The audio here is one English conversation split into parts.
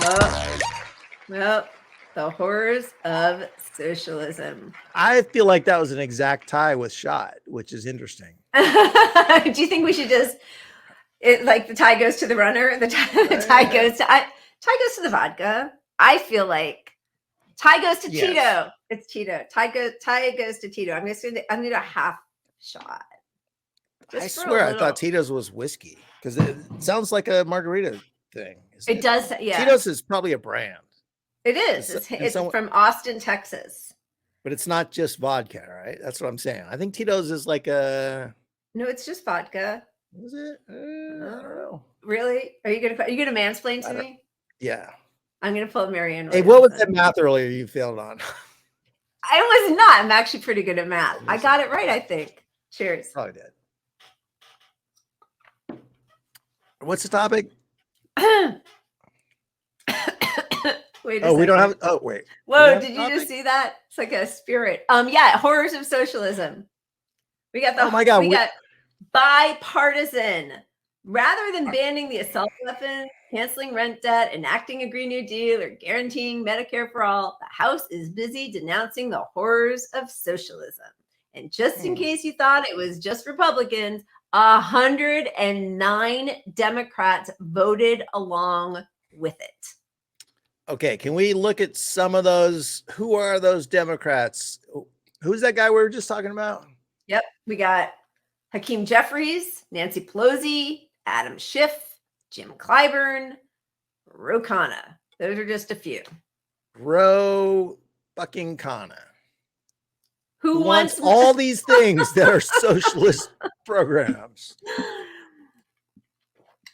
Oh, well, the horrors of socialism. I feel like that was an exact tie with shot, which is interesting. Do you think we should just like the tie goes to the runner, the tie goes to the vodka? I feel like tie goes to Tito. It's Tito. Tie goes to Tito. I'm gonna do a half shot. I swear I thought Tito's was whiskey because it sounds like a margarita thing. It does, yeah. Tito's is probably a brand. It is. It's from Austin, Texas. But it's not just vodka, right? That's what I'm saying. I think Tito's is like a. No, it's just vodka. Is it? I don't know. Really? Are you gonna mansplain to me? Yeah. I'm gonna pull Marianne. Hey, what was that math earlier you failed on? I was not. I'm actually pretty good at math. I got it right, I think. Cheers. Probably did. What's the topic? Wait. We don't have. Oh, wait. Whoa! Did you just see that? It's like a spirit. Yeah. Horrors of Socialism. We got the. Oh my God! We got bipartisan. Rather than banning the assault weapon, canceling rent debt, enacting a Green New Deal, or guaranteeing Medicare for all, the House is busy denouncing the horrors of socialism. And just in case you thought it was just Republicans, 109 Democrats voted along with it. Okay, can we look at some of those? Who are those Democrats? Who's that guy we were just talking about? Yep, we got Hakeem Jeffries, Nancy Pelosi, Adam Schiff, Jim Clyburn, Ro Khanna. Those are just a few. Ro fucking Khanna. Who wants all these things that are socialist programs?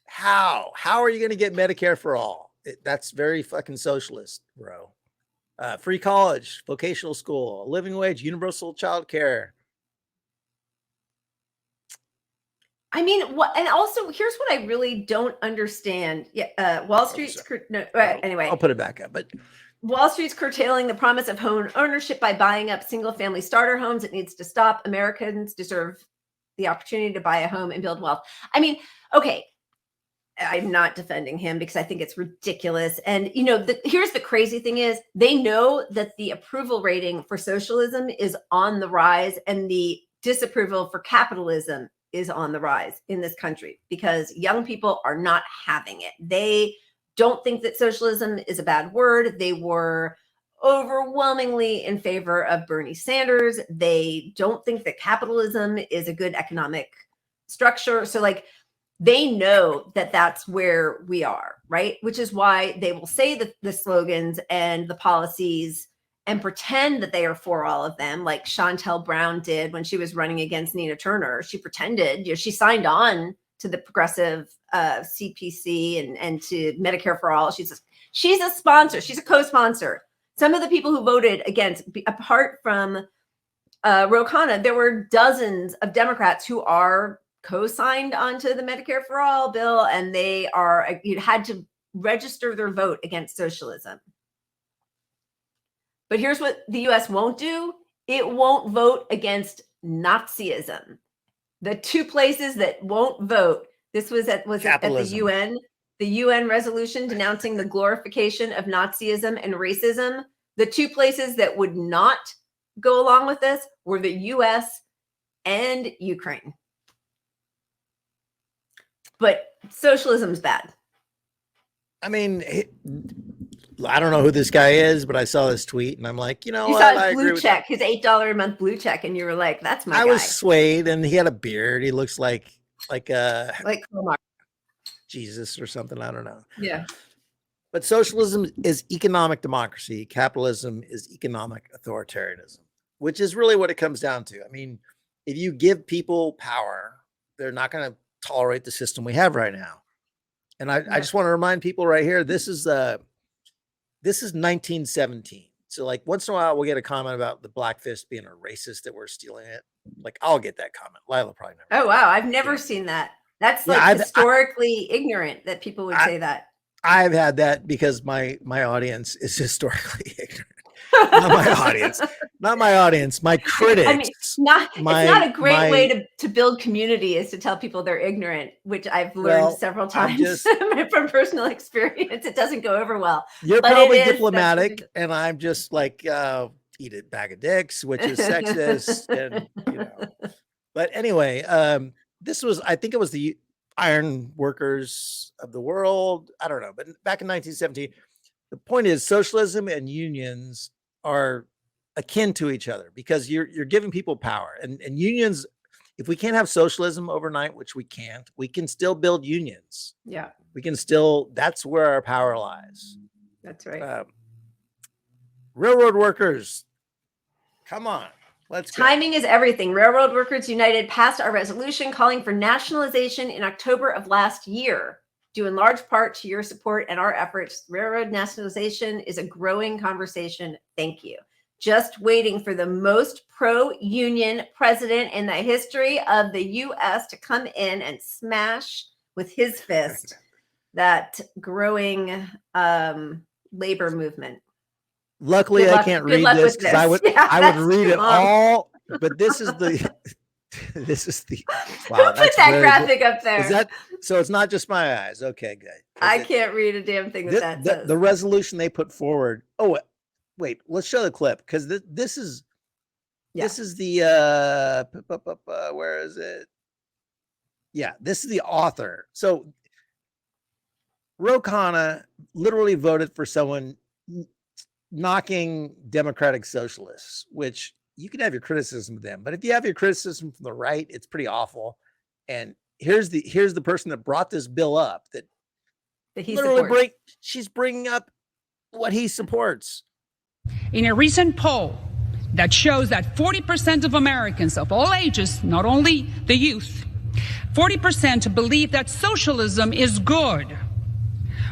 How are you going to get Medicare for all? That's very fucking socialist, bro. Free college, vocational school, living wage, universal child care. I mean, what? And also, here's what I really don't understand. Yeah, Wall Street's anyway. I'll put it back up. But Wall Street's curtailing the promise of home ownership by buying up single-family starter homes. It needs to stop. Americans deserve the opportunity to buy a home and build wealth. I mean, okay, I'm not defending him because I think it's ridiculous. And here's the crazy thing is they know that the approval rating for socialism is on the rise, and the disapproval for capitalism is on the rise in this country because young people are not having it. They don't think that socialism is a bad word. They were overwhelmingly in favor of Bernie Sanders. They don't think that capitalism is a good economic structure. So they know that that's where we are, right? Which is why they will say the slogans and the policies and pretend that they are for all of them, like Chantel Brown did when she was running against Nina Turner. She pretended, she signed on to the progressive CPC and to Medicare for all. She's a sponsor. She's a co-sponsor. Some of the people who voted against, apart from Ro Khanna, there were dozens of Democrats who are co-signed onto the Medicare for all bill, and they had to register their vote against socialism. But here's what the U.S. won't do. It won't vote against Nazism. The two places that won't vote, this was at the UN resolution denouncing the glorification of Nazism and racism. The two places that would not go along with this were the U.S. and Ukraine. But socialism's bad. I mean, I don't know who this guy is, but I saw this tweet and I'm like, you saw his blue check, his $8 a month blue check, and you were like, "That's my guy." I was swayed, and he had a beard. He looks like Jesus or something. I don't know. Yeah. But socialism is economic democracy. Capitalism is economic authoritarianism, which is really what it comes down to. I mean, if you give people power, they're not going to tolerate the system we have right now. And I just want to remind people right here, this is 1917. So once in a while we'll get a comment about the black fist being a racist, that we're stealing it. I'll get that comment. Lila probably never. Oh, wow. I've never seen that. That's historically ignorant that people would say that. I've had that because my audience is historically ignorant. Not my audience. Not my audience. My critics. I mean, it's not a great way to build community is to tell people they're ignorant, which I've learned several times from personal experience. It doesn't go over well. You're probably diplomatic, and I'm just like eat a bag of dicks, which is sexist, and But anyway, I think it was the iron workers of the world. I don't know, but back in 1917, the point is socialism and unions are akin to each other because you're giving people power, and unions. If we can't have socialism overnight, which we can't, we can still build unions. Yeah, we can still. That's where our power lies. That's right. Railroad workers, come on. Let's go. Timing is everything. Railroad Workers United passed our resolution calling for nationalization in October of last year. Due in large part to your support and our efforts, railroad nationalization is a growing conversation. Thank you. Just waiting for the most pro-union president in the history of the U.S. to come in and smash with his fist that growing labor movement. Luckily, I can't read this because I would read it all. But this is the wow. Who put that graphic up there? Is that so? It's not just my eyes. Okay, good. I can't read a damn thing that says. The resolution they put forward. Oh, wait. Let's show the clip because this is the where is it? Yeah, this is the author. So Ro Khanna literally voted for someone knocking democratic socialists, which you can have your criticism of them, but if you have your criticism from the right, it's pretty awful. And here's the person that brought this bill up that he literally she's bringing up what he supports. In a recent poll that shows that 40% of Americans of all ages, not only the youth, 40% believe that socialism is good,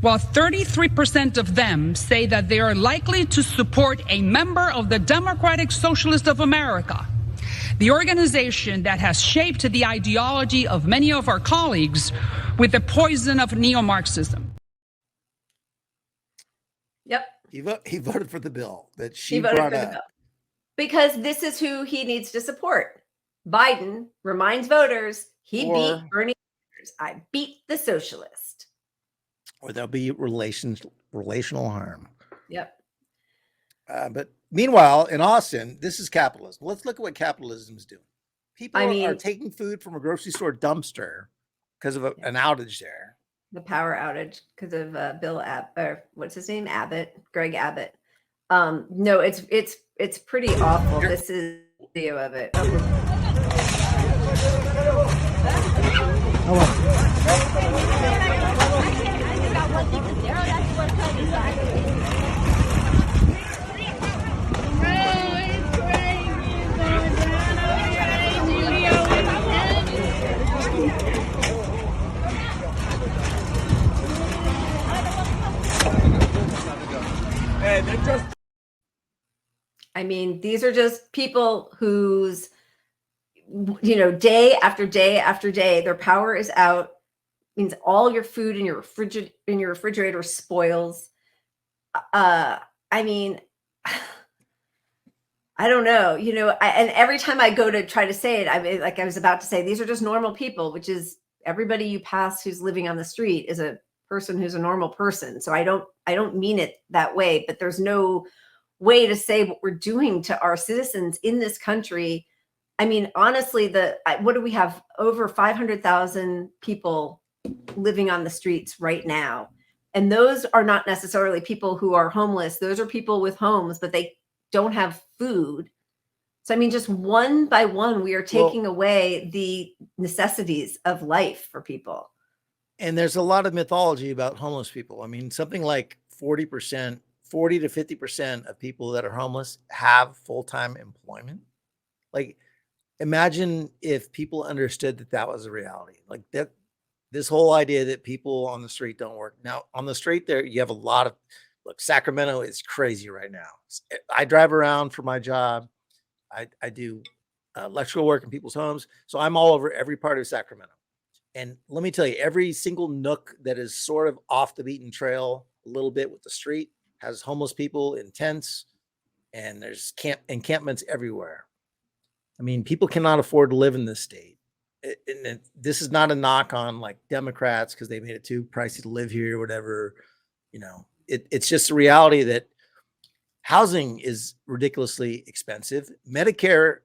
while 33% of them say that they are likely to support a member of the Democratic Socialist of America, the organization that has shaped the ideology of many of our colleagues with the poison of neo-Marxism. Yep. He voted for the bill that she brought up. Because this is who he needs to support. Biden reminds voters he beat Bernie Sanders. I beat the socialist. Or there'll be relational harm. Yep. But meanwhile, in Austin, this is capitalism. Let's look at what capitalism is doing. People are taking food from a grocery store dumpster because of an outage there. The power outage because of what's his name? Greg Abbott. No, it's pretty awful. This is a video of it. I mean, these are just people whose, day after day after day, their power is out. Means all your food in your refrigerator spoils. I mean, I don't know, and every time I go to try to say it, I mean, like I was about to say, these are just normal people, which is everybody you pass who's living on the street is a person who's a normal person. So I don't mean it that way, but there's no way to say what we're doing to our citizens in this country. I mean, honestly, what do we have? Over 500,000 people living on the streets right now. And those are not necessarily people who are homeless. Those are people with homes, but they don't have food. So, I mean, just one by one, we are taking away the necessities of life for people. And there's a lot of mythology about homeless people. I mean, something like 40 to 50% of people that are homeless have full-time employment. Like, imagine if people understood that was a reality. Like that, this whole idea that people on the street don't work. Now, on the street there, you have a lot of, Sacramento is crazy right now. I drive around for my job. I do electrical work in people's homes. So I'm all over every part of Sacramento. And let me tell you, every single nook that is sort of off the beaten trail a little bit with the street has homeless people in tents. and there's encampments everywhere. I mean, people cannot afford to live in this state. And this is not a knock on like Democrats because they made it too pricey to live here or whatever. You know, it's just a reality that housing is ridiculously expensive. Medicare,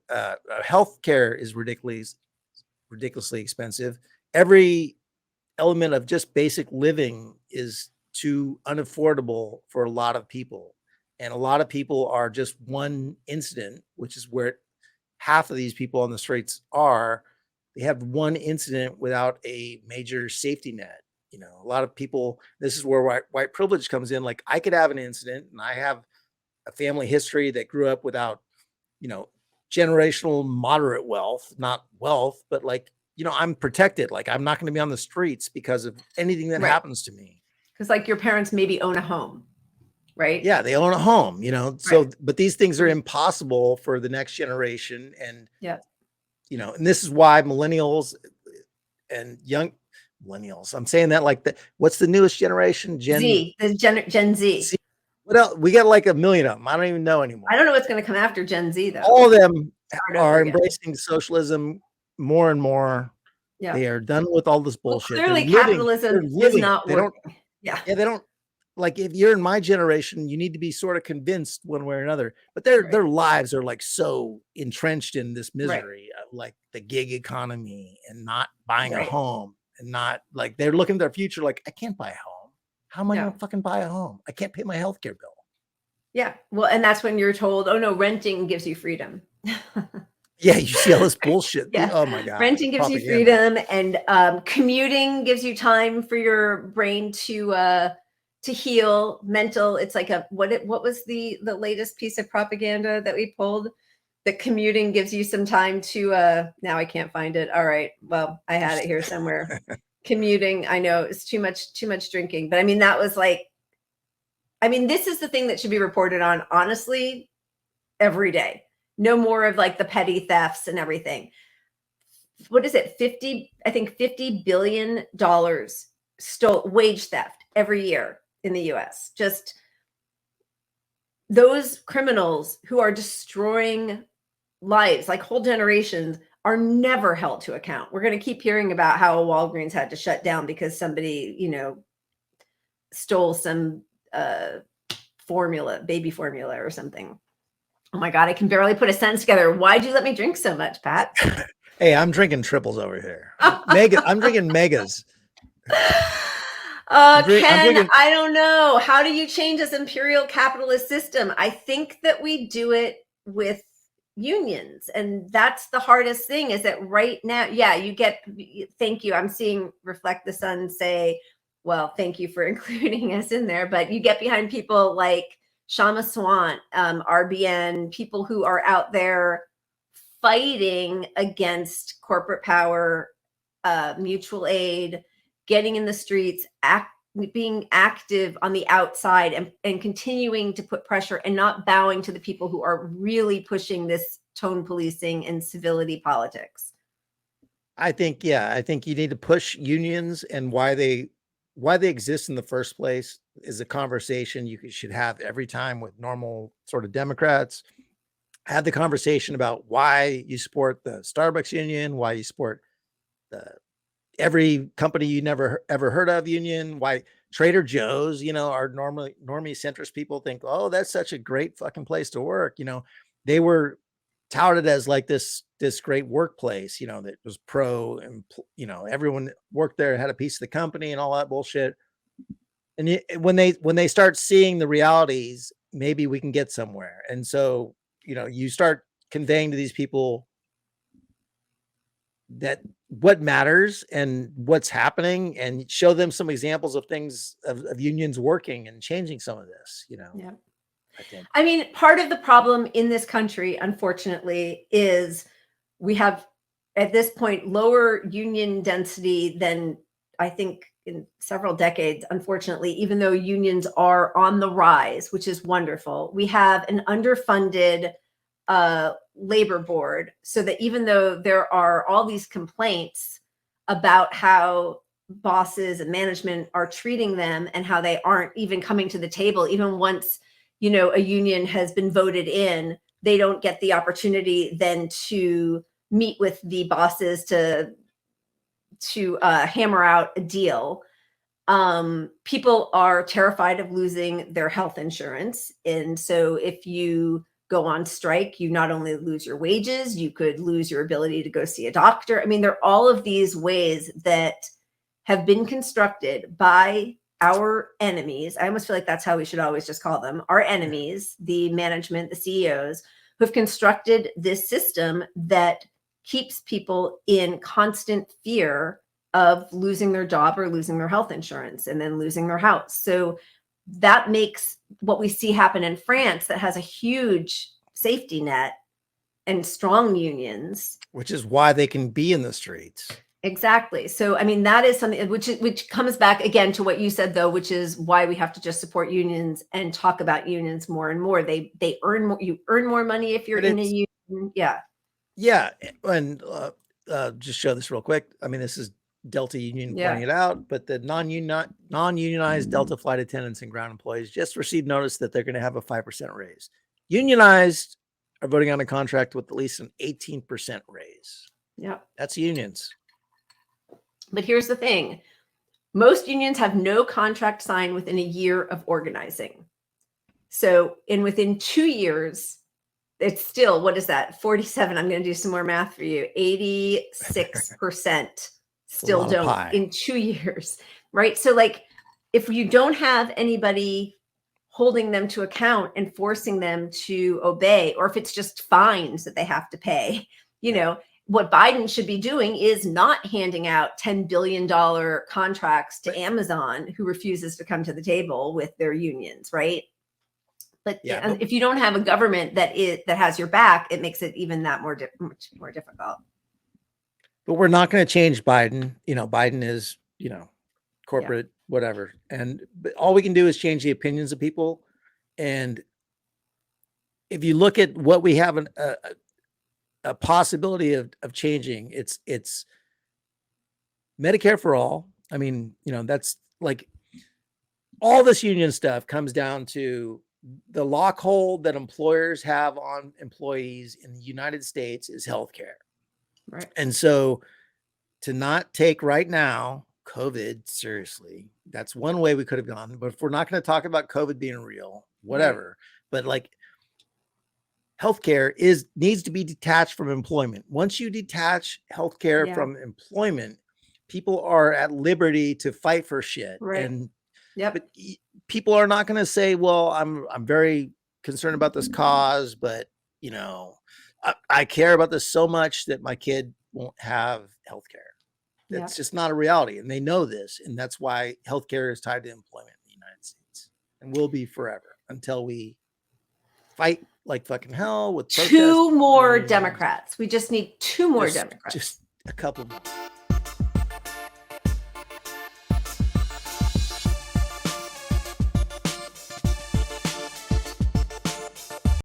health care is ridiculously expensive. Every element of just basic living is too unaffordable for a lot of people. And a lot of people are just one incident, which is where half of these people on the streets are. They have one incident without a major safety net. You know, a lot of people, this is where white privilege comes in. Like I could have an incident and I have a family history that grew up without, you know, generational moderate wealth, not wealth, but like, you know, I'm protected. Like I'm not going to be on the streets because of anything that happens to me. Because like your parents maybe own a home, right? Yeah, they own a home, you know. So, but these things are impossible for the next generation. And, you know, and this is why millennials and young millennials, I'm saying that like what's the newest generation? Gen Z. What else? We got like a million of them. I don't even know anymore. I don't know what's going to come after Gen Z though. All of them are embracing socialism more and more. Yeah. They are done with all this bullshit. Well, clearly capitalism is not working. Yeah, they don't, like if you're in my generation, you need to be sort of convinced one way or another, but their lives are like so entrenched in this misery of like the gig economy and not buying a home and not like they're looking at their future like I can't buy a home. How am I going to fucking buy a home? I can't pay my healthcare bill. Yeah. Well, and that's when you're told, oh no, renting gives you freedom. Yeah, you see all this bullshit. Yeah. Oh my God. Renting gives you freedom, and commuting gives you time for your brain to heal. Mental. It's like what was the latest piece of propaganda that we pulled? That commuting gives you some time to now I can't find it. All right. Well, I had it here somewhere. Commuting, I know it's too much drinking, but I mean, that was like, I mean, this is the thing that should be reported on, honestly, every day. No more of like the petty thefts and everything. What is it? $50 billion wage theft every year in the US. Just those criminals who are destroying lives, like whole generations, are never held to account. We're going to keep hearing about how Walgreens had to shut down because somebody, you know, stole some baby formula or something. Oh my God, I can barely put a sentence together. Why'd you let me drink so much, Pat? Hey, I'm drinking triples over here. I'm drinking megas. Ken, I don't know. How do you change this imperial capitalist system? I think that we do it with unions, and that's the hardest thing, is that right now, thank you. I'm seeing Reflect the Sun say, well, thank you for including us in there, but you get behind people like Shama Swant, RBN, people who are out there fighting against corporate power, mutual aid, getting in the streets, being active on the outside and continuing to put pressure and not bowing to the people who are really pushing this tone policing and civility politics. I think you need to push unions, and why they exist in the first place is a conversation you should have every time with normal sort of Democrats. Have the conversation about why you support the Starbucks union, why you support every company you never ever heard of union, why Trader Joe's, you know, are normie centrist people think, oh, that's such a great fucking place to work. You know, they were touted as like this great workplace, you know, that was pro, and you know, everyone worked there, had a piece of the company and all that bullshit. And when they start seeing the realities, maybe we can get somewhere. And so, you know, you start conveying to these people that what matters and what's happening, and show them some examples of things of unions working and changing some of this, you know. Yeah. I mean, part of the problem in this country, unfortunately, is we have at this point lower union density than I think in several decades, unfortunately, even though unions are on the rise, which is wonderful. We have an underfunded labor board, so that even though there are all these complaints about how bosses and management are treating them and how they aren't even coming to the table, even once you know, a union has been voted in, they don't get the opportunity then to meet with the bosses to hammer out a deal. People are terrified of losing their health insurance. And so if you go on strike, you not only lose your wages, you could lose your ability to go see a doctor. I mean, there are all of these ways that have been constructed by our enemies. I almost feel like that's how we should always just call them, our enemies, the management, the CEOs, who have constructed this system that keeps people in constant fear of losing their job or losing their health insurance and then losing their house. So that makes what we see happen in France, that has a huge safety net and strong unions. Which is why they can be in the streets. Exactly. So, I mean, that is something which comes back again to what you said, though, which is why we have to just support unions and talk about unions more and more. They earn more. You earn more money if you're in a union. Yeah. Yeah. And just show this real quick. I mean, this is Delta Union pointing it out, but the non-unionized Delta flight attendants and ground employees just received notice that they're going to have a 5% raise. Unionized are voting on a contract with at least an 18% raise. Yeah. That's unions. But here's the thing. Most unions have no contract signed within a year of organizing. So within 2 years, it's still, what is that? 47. I'm going to do some more math for you. 86% still don't in 2 years, right? So like, if you don't have anybody holding them to account and forcing them to obey, or if it's just fines that they have to pay, you know, what Biden should be doing is not handing out $10 billion contracts to Amazon, who refuses to come to the table with their unions, right? But if you don't have a government that has your back, it makes it even that much more difficult. But we're not going to change Biden. You know, Biden is, you know, corporate, whatever. But all we can do is change the opinions of people. And if you look at what we have a possibility of changing, it's Medicare for all. I mean, you know, that's like all this union stuff comes down to the lockhold that employers have on employees in the United States is healthcare. Right. And so to not take right now COVID seriously, that's one way we could have gone. But if we're not going to talk about COVID being real, whatever, but like healthcare needs to be detached from employment. Once you detach healthcare from employment, people are at liberty to fight for shit. Right. And but people are not going to say, well, I'm very concerned about this cause, but you know, I care about this so much that my kid won't have healthcare. That's just not a reality. And they know this. And that's why healthcare is tied to employment in the United States and will be forever until we fight like fucking hell with protests. 2 more Democrats. We just need 2 more Democrats. Just a couple more.